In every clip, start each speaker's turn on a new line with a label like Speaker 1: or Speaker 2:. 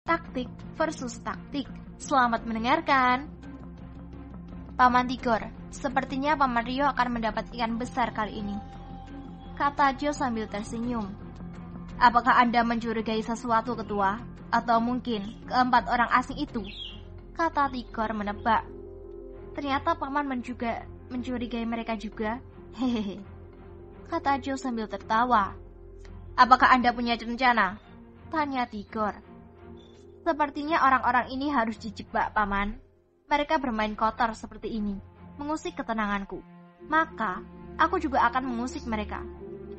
Speaker 1: Taktik versus taktik. Selamat mendengarkan. Paman Tigor, sepertinya Paman Rio akan mendapat ikan besar kali ini, kata Jo sambil tersenyum. Apakah Anda mencurigai sesuatu, Ketua? Atau mungkin keempat orang asing itu? Kata Tigor menebak. Ternyata Paman mencurigai mereka juga. Hehehe, kata Jo sambil tertawa. Apakah Anda punya rencana? Tanya Tigor. Sepertinya orang-orang ini harus dijebak, Paman. Mereka bermain kotor seperti ini, mengusik ketenanganku. Maka, aku juga akan mengusik mereka.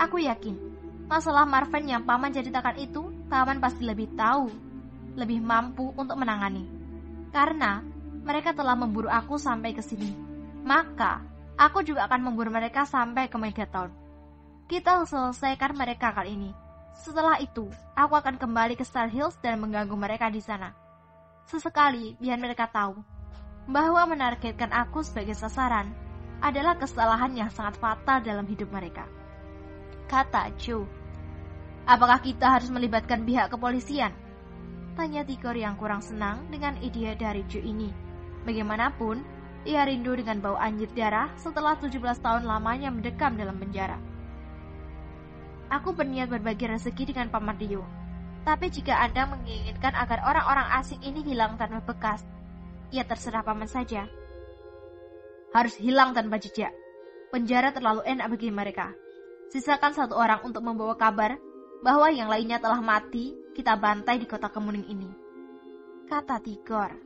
Speaker 1: Aku yakin, masalah Marven yang Paman ceritakan itu, Paman pasti lebih tahu, lebih mampu untuk menangani. Karena, mereka telah memburu aku sampai ke sini. Maka, aku juga akan memburu mereka sampai ke Megaton. Kita selesaikan mereka kali ini. Setelah itu, aku akan kembali ke Star Hills dan mengganggu mereka di sana. Sesekali, biar mereka tahu bahwa menargetkan aku sebagai sasaran adalah kesalahan yang sangat fatal dalam hidup mereka. Kata Joe. Apakah kita harus melibatkan pihak kepolisian? Tanya Tigor yang kurang senang dengan ide dari Joe ini. Bagaimanapun, ia rindu dengan bau anjir darah setelah 17 tahun lamanya mendekam dalam penjara. Aku berniat berbagi rezeki dengan Paman Rio. Tapi jika Anda menginginkan agar orang-orang asing ini hilang tanpa bekas, ya terserah Paman saja. Harus hilang tanpa jejak. Penjara terlalu enak bagi mereka. Sisakan satu orang untuk membawa kabar bahwa yang lainnya telah mati, kita bantai di kota kemuning ini. Kata Tigor.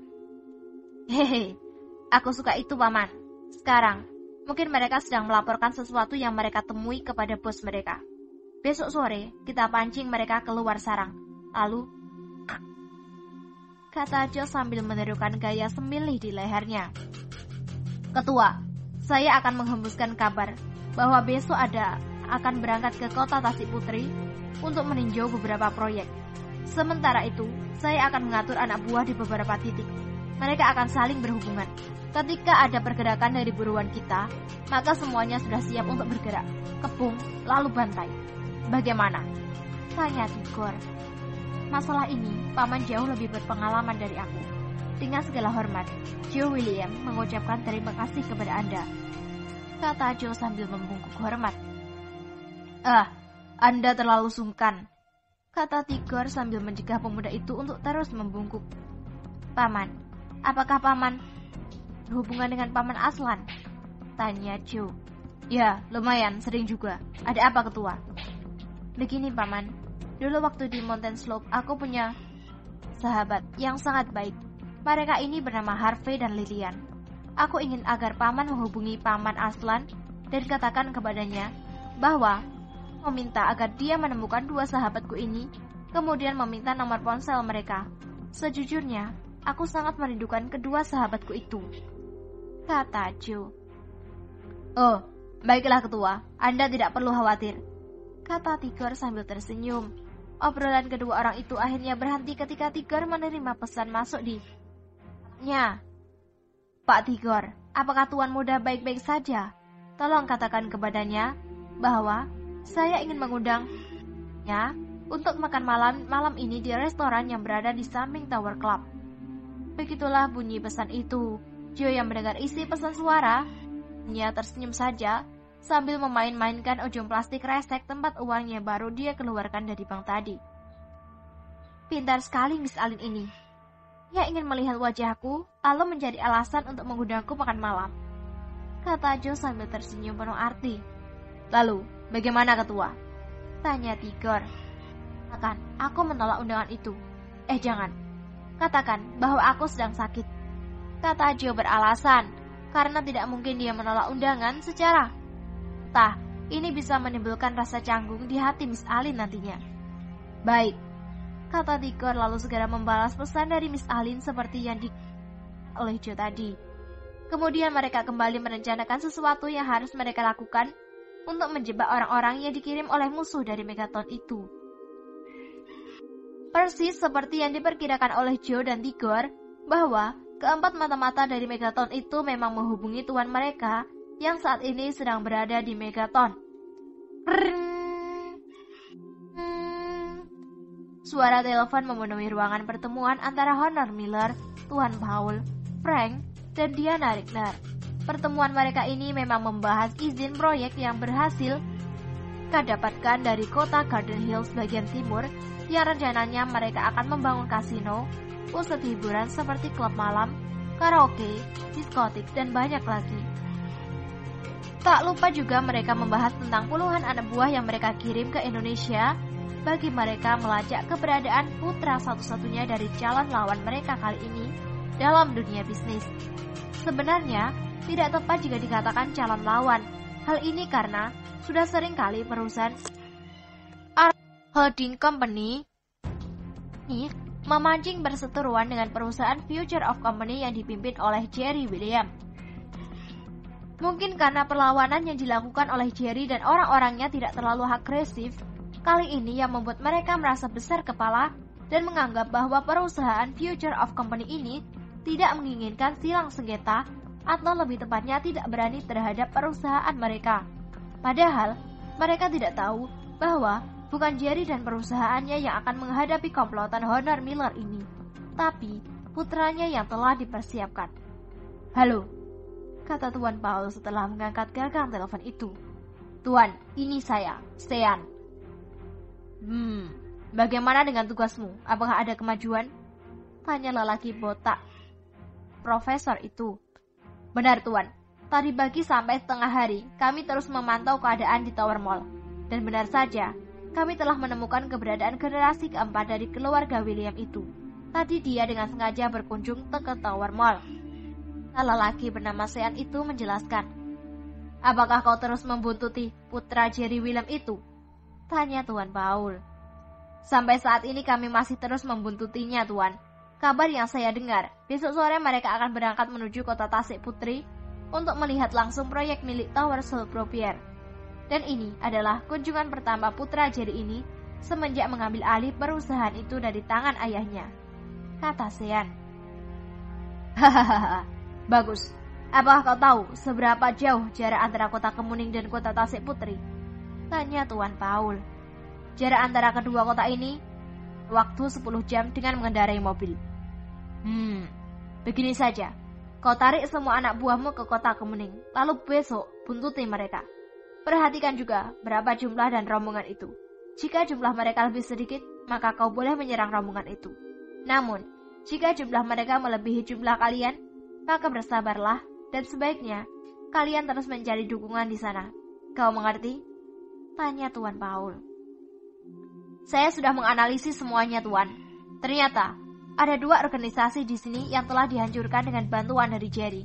Speaker 1: Hehe, aku suka itu, Paman. Sekarang, mungkin mereka sedang melaporkan sesuatu yang mereka temui kepada bos mereka. Besok sore, kita pancing mereka keluar sarang. Lalu, kata Jo sambil menirukan gaya semilih di lehernya. Ketua, saya akan menghembuskan kabar bahwa besok akan berangkat ke kota Tasik Putri untuk meninjau beberapa proyek. Sementara itu, saya akan mengatur anak buah di beberapa titik. Mereka akan saling berhubungan. Ketika ada pergerakan dari buruan kita, maka semuanya sudah siap untuk bergerak. Kepung, lalu bantai. Bagaimana? Tanya Tigor. Masalah ini, Paman jauh lebih berpengalaman dari aku. Dengan segala hormat, Joe William mengucapkan terima kasih kepada Anda. Kata Joe sambil membungkuk hormat. Anda terlalu sungkan. Kata Tigor sambil mencegah pemuda itu untuk terus membungkuk. Paman, apakah Paman berhubungan dengan Paman Aslan? Tanya Joe. Ya, lumayan, sering juga. Ada apa, Ketua? Begini, Paman. Dulu waktu di Mountain Slope, aku punya sahabat yang sangat baik. Mereka ini bernama Harvey dan Lilian. Aku ingin agar Paman menghubungi Paman Aslan dan katakan kepadanya bahwa meminta agar dia menemukan dua sahabatku ini, kemudian meminta nomor ponsel mereka. Sejujurnya, aku sangat merindukan kedua sahabatku itu. Kata Joe. Oh, baiklah Ketua, Anda tidak perlu khawatir. Kata Tigor sambil tersenyum. Obrolan kedua orang itu akhirnya berhenti ketika Tigor menerima pesan masuk di nya. Pak Tigor, apakah Tuan Muda baik-baik saja? Tolong katakan kepadanya bahwa saya ingin mengundangnya untuk makan malam ini di restoran yang berada di samping Tower Club. Begitulah bunyi pesan itu. Joe yang mendengar isi pesan suara, dia tersenyum saja sambil memain-mainkan ujung plastik resek tempat uangnya baru dia keluarkan dari bank tadi. Pintar sekali Miss Alin ini. Ia ingin melihat wajahku, lalu mencari alasan untuk mengundangku makan malam. Kata Joe sambil tersenyum penuh arti. Lalu, bagaimana Ketua? Tanya Tigor. Katakan, aku menolak undangan itu. Jangan. Katakan bahwa aku sedang sakit. Kata Joe beralasan, karena tidak mungkin dia menolak undangan secara ini bisa menimbulkan rasa canggung di hati Miss Alin nantinya. Baik, kata Tigor lalu segera membalas pesan dari Miss Alin seperti yang oleh Joe tadi. Kemudian mereka kembali merencanakan sesuatu yang harus mereka lakukan untuk menjebak orang-orang yang dikirim oleh musuh dari Megaton itu. Persis seperti yang diperkirakan oleh Joe dan Tigor, bahwa keempat mata-mata dari Megaton itu memang menghubungi tuan mereka yang saat ini sedang berada di Megaton. Suara telepon memenuhi ruangan pertemuan antara Honor Miller, Tuan Paul, Frank, dan Diana Rickner. Pertemuan mereka ini memang membahas izin proyek yang berhasil dapatkan dari kota Garden Hills bagian timur, yang rencananya mereka akan membangun kasino, pusat hiburan seperti klub malam, karaoke, diskotik, dan banyak lagi. Tak lupa juga mereka membahas tentang puluhan anak buah yang mereka kirim ke Indonesia bagi mereka melacak keberadaan putra satu-satunya dari calon lawan mereka kali ini dalam dunia bisnis. Sebenarnya, tidak tepat jika dikatakan calon lawan. Hal ini karena sudah sering kali perusahaan holding company ini memancing berseteruan dengan perusahaan Future of Company yang dipimpin oleh Jerry William. Mungkin karena perlawanan yang dilakukan oleh Jerry dan orang-orangnya tidak terlalu agresif, kali ini yang membuat mereka merasa besar kepala dan menganggap bahwa perusahaan Future of Company ini tidak menginginkan silang sengketa atau lebih tepatnya tidak berani terhadap perusahaan mereka. Padahal, mereka tidak tahu bahwa bukan Jerry dan perusahaannya yang akan menghadapi komplotan Honor Miller ini, tapi putranya yang telah dipersiapkan. "Halo," kata Tuan Paul setelah mengangkat gagang telepon itu. "Tuan, ini saya, Sean." Bagaimana dengan tugasmu? Apakah ada kemajuan?" tanya lelaki botak profesor itu. "Benar, Tuan. Tadi pagi sampai setengah hari, kami terus memantau keadaan di Tower Mall. Dan benar saja, kami telah menemukan keberadaan generasi keempat dari keluarga William itu. Tadi dia dengan sengaja berkunjung ke Tower Mall." Lelaki bernama Sean itu menjelaskan. "Apakah kau terus membuntuti putra Jerry William itu?" tanya Tuan Paul. "Sampai saat ini kami masih terus membuntutinya, Tuan. Kabar yang saya dengar, besok sore mereka akan berangkat menuju kota Tasik Putri untuk melihat langsung proyek milik Tower Soul Propier. Dan ini adalah kunjungan pertama putra Jerry ini semenjak mengambil alih perusahaan itu dari tangan ayahnya," kata Sean. "Hahaha, bagus. Apakah kau tahu seberapa jauh jarak antara kota Kemuning dan kota Tasik Putri?" tanya Tuan Paul. "Jarak antara kedua kota ini waktu 10 jam dengan mengendarai mobil." Begini saja. Kau tarik semua anak buahmu ke kota Kemuning, lalu besok buntuti mereka. Perhatikan juga berapa jumlah dan rombongan itu. Jika jumlah mereka lebih sedikit, maka kau boleh menyerang rombongan itu. Namun, jika jumlah mereka melebihi jumlah kalian, maka bersabarlah dan sebaiknya kalian terus mencari dukungan di sana. Kau mengerti? Tanya Tuan Paul. "Saya sudah menganalisis semuanya, Tuan. Ternyata ada 2 organisasi di sini yang telah dihancurkan dengan bantuan dari Jerry.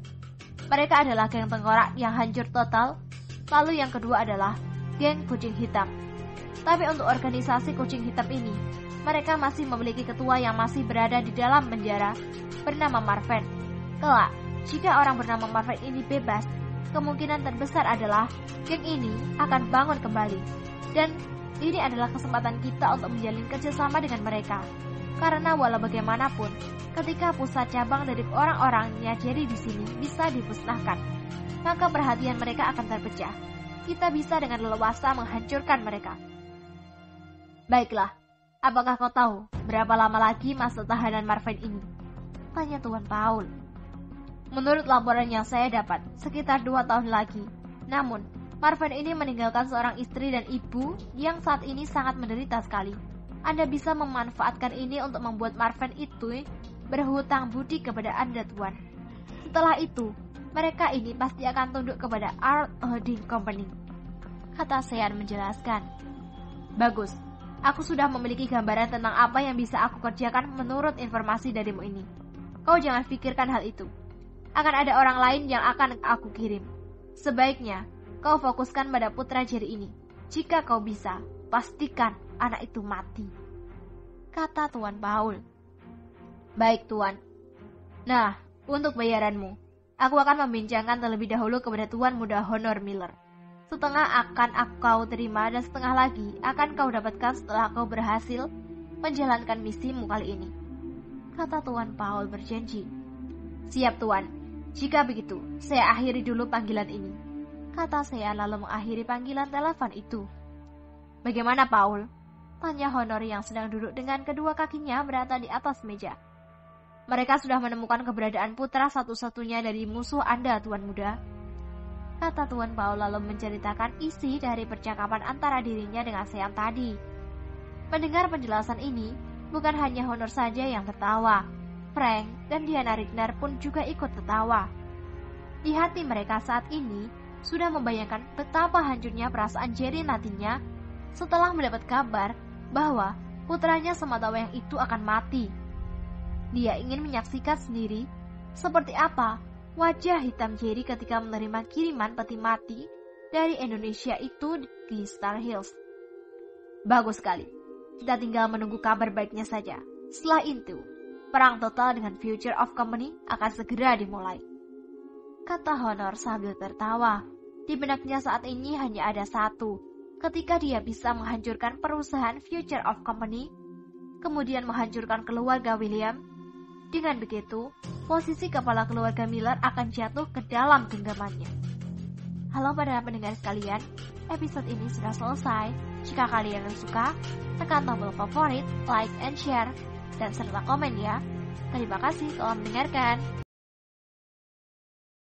Speaker 1: Mereka adalah geng tengkorak yang hancur total, lalu yang kedua adalah geng kucing hitam. Tapi untuk organisasi kucing hitam ini, mereka masih memiliki ketua yang masih berada di dalam penjara bernama Marvin. Kelak, jika orang bernama Marvin ini bebas, kemungkinan terbesar adalah geng ini akan bangun kembali. Dan ini adalah kesempatan kita untuk menjalin kerjasama dengan mereka. Karena walau bagaimanapun, ketika pusat cabang dari orang-orangnya Jerry di sini bisa dimusnahkan, maka perhatian mereka akan terpecah. Kita bisa dengan leluasa menghancurkan mereka." "Baiklah, apakah kau tahu berapa lama lagi masa tahanan Marvin ini?" tanya Tuan Paul. "Menurut laporan yang saya dapat, sekitar 2 tahun lagi. Namun, Marvin ini meninggalkan seorang istri dan ibu yang saat ini sangat menderita sekali. Anda bisa memanfaatkan ini untuk membuat Marvin itu berhutang budi kepada Anda, Tuan. Setelah itu, mereka ini pasti akan tunduk kepada Art Holding Company," kata Sean menjelaskan. "Bagus, aku sudah memiliki gambaran tentang apa yang bisa aku kerjakan menurut informasi darimu ini. Kau jangan pikirkan hal itu. Akan ada orang lain yang akan aku kirim. Sebaiknya kau fokuskan pada putra Jerry ini. Jika kau bisa, pastikan anak itu mati," kata Tuan Paul. "Baik, Tuan. Nah, untuk bayaranmu, aku akan membincangkan terlebih dahulu kepada Tuan Muda Honor Miller. Setengah akan kau terima dan setengah lagi akan kau dapatkan setelah kau berhasil menjalankan misimu kali ini," kata Tuan Paul berjanji. "Siap, Tuan. Jika begitu, saya akhiri dulu panggilan ini," kata saya lalu mengakhiri panggilan telepon itu. "Bagaimana, Paul? Tanya Honor yang sedang duduk dengan kedua kakinya berada di atas meja. Mereka sudah menemukan keberadaan putra satu-satunya dari musuh Anda, Tuan Muda. Kata Tuan Paul lalu menceritakan isi dari percakapan antara dirinya dengan Sean tadi. Mendengar penjelasan ini, bukan hanya Honor saja yang tertawa. Frank dan Diana Rigner pun juga ikut tertawa. Di hati mereka saat ini sudah membayangkan betapa hancurnya perasaan Jerry nantinya setelah mendapat kabar bahwa putranya sematawayang itu akan mati. Dia ingin menyaksikan sendiri seperti apa wajah hitam Jerry ketika menerima kiriman peti mati dari Indonesia itu di Star Hills. Bagus sekali. Kita tinggal menunggu kabar baiknya saja. Setelah itu, perang total dengan Future of Company akan segera dimulai. Kata Honor sambil tertawa. Di benaknya saat ini hanya ada satu. Ketika dia bisa menghancurkan perusahaan Future of Company, kemudian menghancurkan keluarga William, dengan begitu, posisi kepala keluarga Miller akan jatuh ke dalam genggamannya. Halo para pendengar sekalian, episode ini sudah selesai. Jika kalian suka, tekan tombol favorit, like, and share, dan serta komen ya. Terima kasih telah mendengarkan.